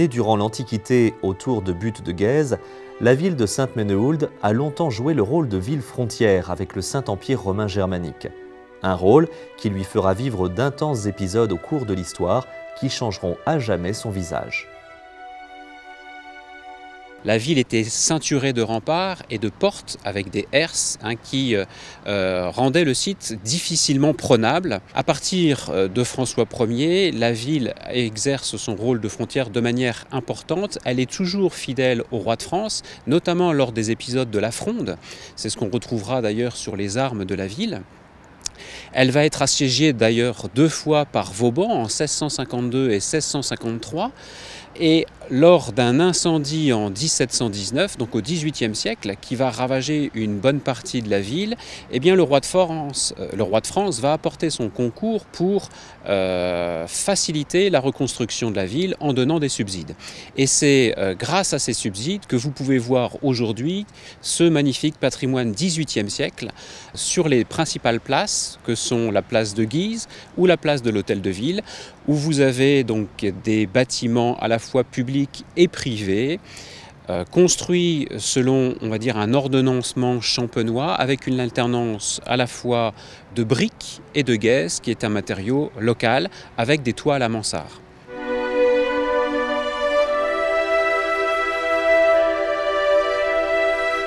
Née durant l'Antiquité autour de buttes de Guèze, la ville de Sainte-Menehould a longtemps joué le rôle de ville frontière avec le Saint-Empire romain germanique. Un rôle qui lui fera vivre d'intenses épisodes au cours de l'histoire qui changeront à jamais son visage. La ville était ceinturée de remparts et de portes avec des herses qui rendaient le site difficilement prenable. À partir de François Ier, la ville exerce son rôle de frontière de manière importante. Elle est toujours fidèle au roi de France, notamment lors des épisodes de la Fronde. C'est ce qu'on retrouvera d'ailleurs sur les armes de la ville. Elle va être assiégée d'ailleurs 2 fois par Vauban en 1652 et 1653. Et lors d'un incendie en 1719, donc au XVIIIe siècle, qui va ravager une bonne partie de la ville, eh bien le roi de France va apporter son concours pour faciliter la reconstruction de la ville en donnant des subsides. Et c'est grâce à ces subsides que vous pouvez voir aujourd'hui ce magnifique patrimoine XVIIIe siècle sur les principales places que sont la place de Guise ou la place de l'Hôtel de Ville, où vous avez donc des bâtiments à la fois publics et privés, construits selon, on va dire, un ordonnancement champenois avec une alternance à la fois de briques et de gaise, qui est un matériau local, avec des toits à la mansart.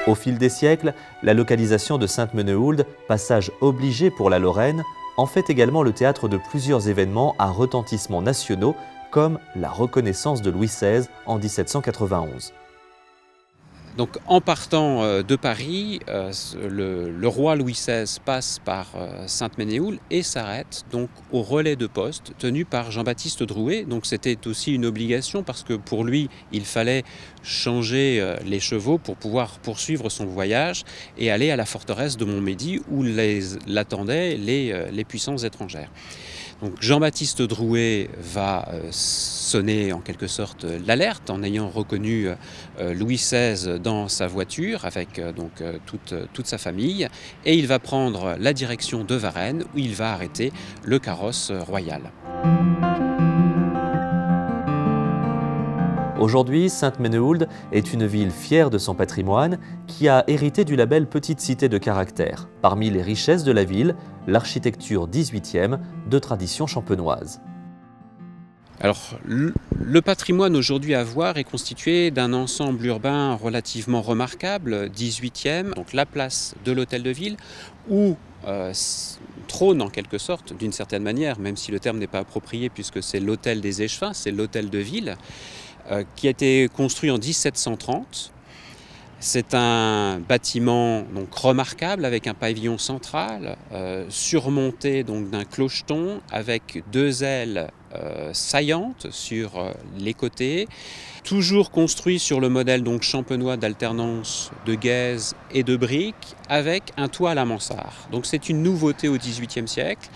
Au fil des siècles, la localisation de Sainte-Menehould, passage obligé pour la Lorraine, en fait également le théâtre de plusieurs événements à retentissement nationaux, comme la reconnaissance de Louis XVI en 1791. Donc en partant de Paris, le roi Louis XVI passe par Sainte-Menehould et s'arrête donc au relais de poste tenu par Jean-Baptiste Drouet. Donc c'était aussi une obligation parce que pour lui, il fallait changer les chevaux pour pouvoir poursuivre son voyage et aller à la forteresse de Montmédy où l'attendaient les puissances étrangères. Donc Jean-Baptiste Drouet va sonner en quelque sorte l'alerte en ayant reconnu Louis XVI dans sa voiture avec toute sa famille, et il va prendre la direction de Varennes où il va arrêter le carrosse royal. Aujourd'hui, Sainte-Menehould est une ville fière de son patrimoine qui a hérité du label Petite Cité de caractère. Parmi les richesses de la ville, l'architecture 18e de tradition champenoise. Alors, le patrimoine aujourd'hui à voir est constitué d'un ensemble urbain relativement remarquable, 18e, donc la place de l'Hôtel de Ville, où trône en quelque sorte, d'une certaine manière, même si le terme n'est pas approprié puisque c'est l'hôtel des échevins, c'est l'Hôtel de Ville, qui a été construit en 1730. C'est un bâtiment donc remarquable avec un pavillon central surmonté donc d'un clocheton avec 2 ailes saillantes sur les côtés, toujours construit sur le modèle donc champenois d'alternance de gaise et de briques avec un toit à la mansart. Donc c'est une nouveauté au XVIIIe siècle.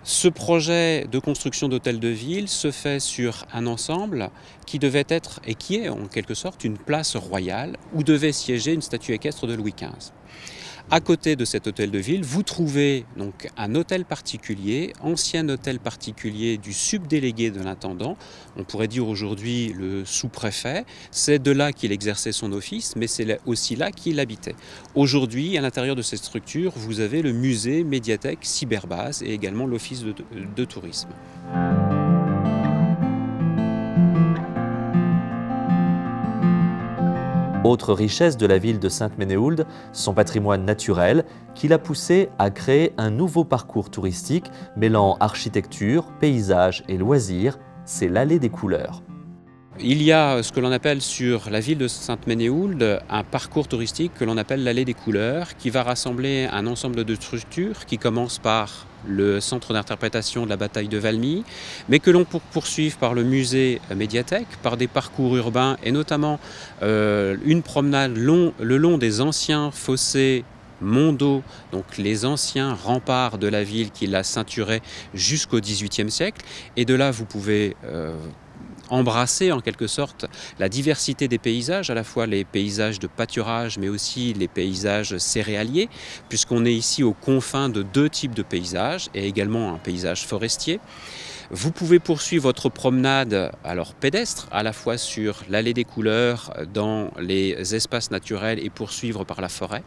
Ce projet de construction d'hôtel de ville se fait sur un ensemble qui devait être, et qui est en quelque sorte, une place royale où devait siéger une statue équestre de Louis XV. À côté de cet hôtel de ville, vous trouvez donc un hôtel particulier, ancien hôtel particulier du subdélégué de l'intendant, on pourrait dire aujourd'hui le sous-préfet. C'est de là qu'il exerçait son office, mais c'est aussi là qu'il habitait. Aujourd'hui, à l'intérieur de cette structure, vous avez le musée, médiathèque, cyberbase et également l'office de tourisme. Autre richesse de la ville de Sainte-Menehould, son patrimoine naturel, qui l'a poussé à créer un nouveau parcours touristique mêlant architecture, paysage et loisirs, c'est l'Allée des Couleurs. Il y a ce que l'on appelle sur la ville de Sainte-Menehould un parcours touristique que l'on appelle l'Allée des Couleurs, qui va rassembler un ensemble de structures qui commence par le centre d'interprétation de la bataille de Valmy, mais que l'on peut poursuivre par le musée médiathèque, par des parcours urbains et notamment une promenade le long des anciens fossés Mondeau, donc les anciens remparts de la ville qui la ceinturaient jusqu'au XVIIIe siècle. Et de là, vous pouvez embrasser en quelque sorte la diversité des paysages, à la fois les paysages de pâturage mais aussi les paysages céréaliers, puisqu'on est ici aux confins de 2 types de paysages et également un paysage forestier. Vous pouvez poursuivre votre promenade alors pédestre, à la fois sur l'allée des couleurs, dans les espaces naturels et poursuivre par la forêt,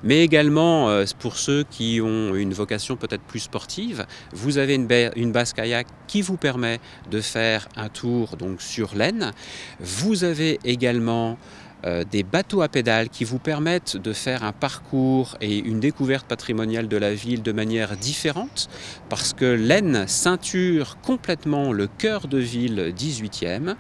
mais également pour ceux qui ont une vocation peut-être plus sportive, vous avez une base kayak qui vous permet de faire un tour donc sur l'Aisne. Vous avez également des bateaux à pédales qui vous permettent de faire un parcours et une découverte patrimoniale de la ville de manière différente, parce que l'Aisne ceinture complètement le cœur de ville 18e.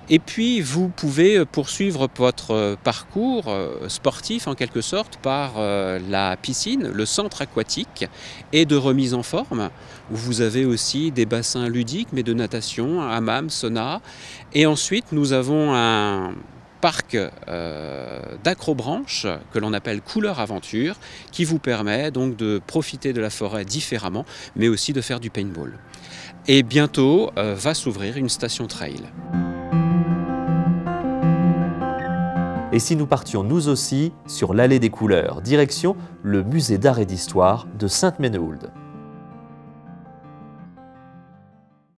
Et puis vous pouvez poursuivre votre parcours sportif en quelque sorte par la piscine, le centre aquatique et de remise en forme, où vous avez aussi des bassins ludiques mais de natation, hammam, sauna. Et ensuite nous avons un parc d'acrobranche que l'on appelle Couleur Aventure, qui vous permet donc de profiter de la forêt différemment, mais aussi de faire du paintball. Et bientôt va s'ouvrir une station trail. Et si nous partions nous aussi sur l'allée des couleurs, direction le musée d'art et d'histoire de Sainte-Menehould.